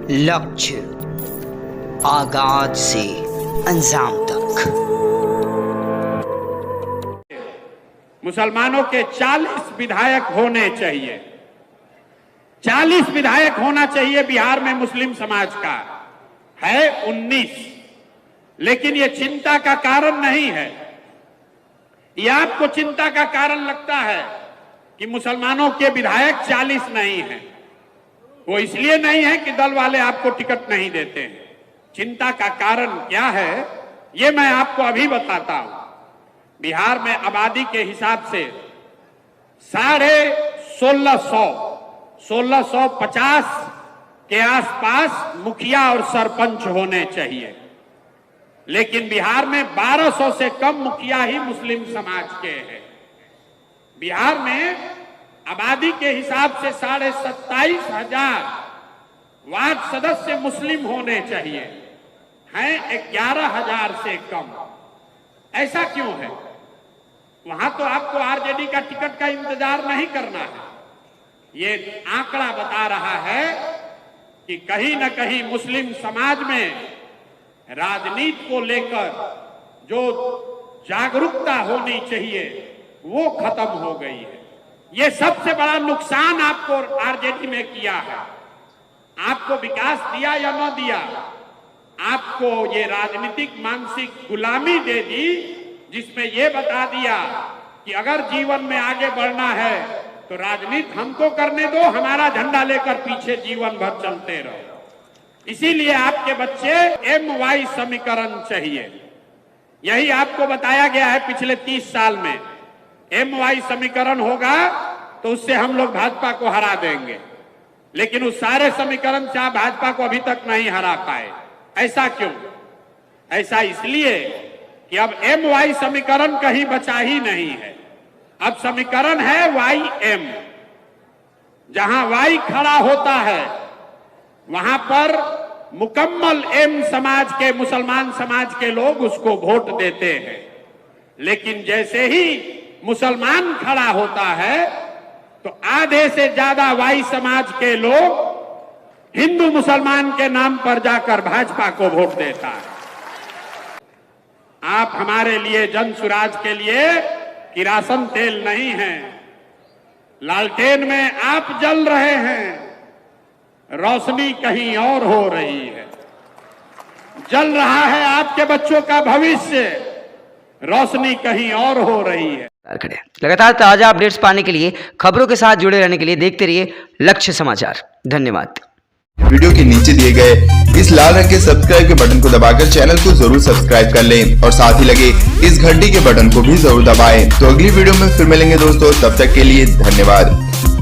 लक्ष्य आगाज से अंजाम तक। मुसलमानों के 40 विधायक होने चाहिए। 40 विधायक होना चाहिए बिहार में मुस्लिम समाज का, है 19। लेकिन ये चिंता का कारण नहीं है। ये आपको चिंता का कारण लगता है कि मुसलमानों के विधायक 40 नहीं हैं। वो इसलिए नहीं है कि दल वाले आपको टिकट नहीं देते हैं। चिंता का कारण क्या है ये मैं आपको अभी बताता हूं। बिहार में आबादी के हिसाब से 1650 के आसपास मुखिया और सरपंच होने चाहिए, लेकिन बिहार में 1200 से कम मुखिया ही मुस्लिम समाज के हैं। बिहार में आबादी के हिसाब से 27,500 वार्ड सदस्य मुस्लिम होने चाहिए, हैं 11,000 से कम। ऐसा क्यों है? वहां तो आपको आरजेडी का टिकट का इंतजार नहीं करना है। ये आंकड़ा बता रहा है कि कहीं न कहीं मुस्लिम समाज में राजनीति को लेकर जो जागरूकता होनी चाहिए वो खत्म हो गई है। ये सबसे बड़ा नुकसान आपको आरजेडी में किया है। आपको विकास दिया या न दिया, आपको ये राजनीतिक मानसिक गुलामी दे दी, जिसमें ये बता दिया कि अगर जीवन में आगे बढ़ना है तो राजनीति हमको करने दो, हमारा झंडा लेकर पीछे जीवन भर चलते रहो। इसीलिए आपके बच्चे MY समीकरण चाहिए। यही आपको बताया गया है पिछले 30 साल में। MY समीकरण होगा तो उससे हम लोग भाजपा को हरा देंगे, लेकिन उस सारे समीकरण से आप भाजपा को अभी तक नहीं हरा पाए। ऐसा क्यों? ऐसा इसलिए कि अब MY समीकरण कहीं बचा ही नहीं है। अब समीकरण है YM। जहां Y खड़ा होता है वहां पर मुकम्मल M समाज के, मुसलमान समाज के लोग उसको वोट देते हैं। लेकिन जैसे ही मुसलमान खड़ा होता है तो आधे से ज्यादा Y समाज के लोग हिंदू मुसलमान के नाम पर जाकर भाजपा को वोट देता है। आप हमारे लिए, जन सुराज के लिए किरासन तेल नहीं है। लालटेन में आप जल रहे हैं, रोशनी कहीं और हो रही है। जल रहा है आपके बच्चों का भविष्य, रोशनी कहीं और हो रही है। लगातार ताजा अपडेट्स पाने के लिए, खबरों के साथ जुड़े रहने के लिए देखते रहिए लक्ष्य समाचार। धन्यवाद। वीडियो के नीचे दिए गए इस लाल रंग के सब्सक्राइब के बटन को दबाकर चैनल को जरूर सब्सक्राइब कर लें और साथ ही लगे इस घंटी के बटन को भी जरूर दबाएं। तो अगली वीडियो में फिर मिलेंगे दोस्तों, तब तक के लिए धन्यवाद।